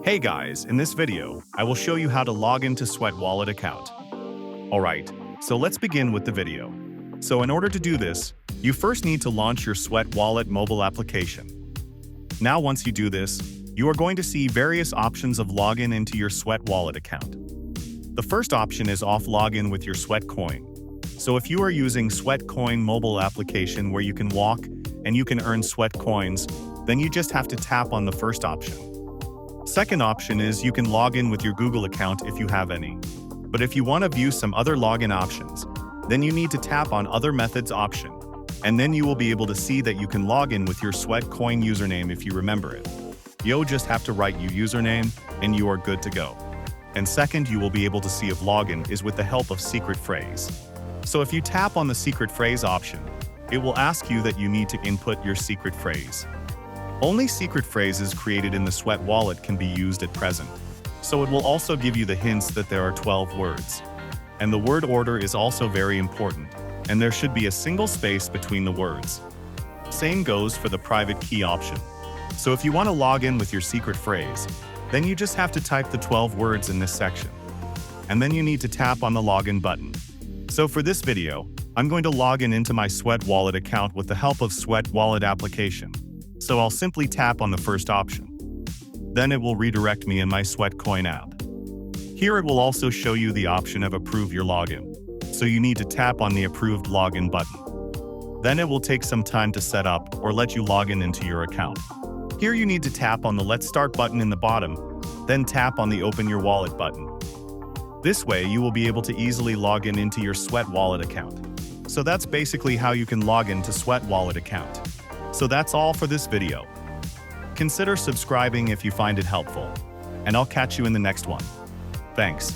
Hey guys, in this video, I will show you how to log into Sweat Wallet account. Alright, so let's begin with the video. So in order to do this, you first need to launch your Sweat Wallet mobile application. Now once you do this, you are going to see various options of login into your Sweat Wallet account. The first option is off login with your Sweat Coin. So if you are using Sweat Coin mobile application where you can walk and you can earn Sweat Coins, then you just have to tap on the first option. Second option is you can log in with your Google account if you have any. But if you want to view some other login options, then you need to tap on Other Methods option, and then you will be able to see that you can log in with your Sweat Coin username if you remember it. You'll just have to write your username, and you are good to go. And second, you will be able to see if login is with the help of secret phrase. So if you tap on the secret phrase option, it will ask you that you need to input your secret phrase. Only secret phrases created in the Sweat Wallet can be used at present, so it will also give you the hints that there are 12 words. And the word order is also very important, and there should be a single space between the words. Same goes for the private key option. So if you want to log in with your secret phrase, then you just have to type the 12 words in this section. And then you need to tap on the login button. So for this video, I'm going to log in into my Sweat Wallet account with the help of Sweat Wallet application. So I'll simply tap on the first option. Then it will redirect me in my Sweat Coin app. Here it will also show you the option of Approve Your Login. So you need to tap on the Approved Login button. Then it will take some time to set up or let you log in into your account. Here you need to tap on the Let's Start button in the bottom, then tap on the Open Your Wallet button. This way you will be able to easily log in into your Sweat Wallet account. So that's basically how you can log in to Sweat Wallet account. So that's all for this video. Consider subscribing if you find it helpful, and I'll catch you in the next one. Thanks.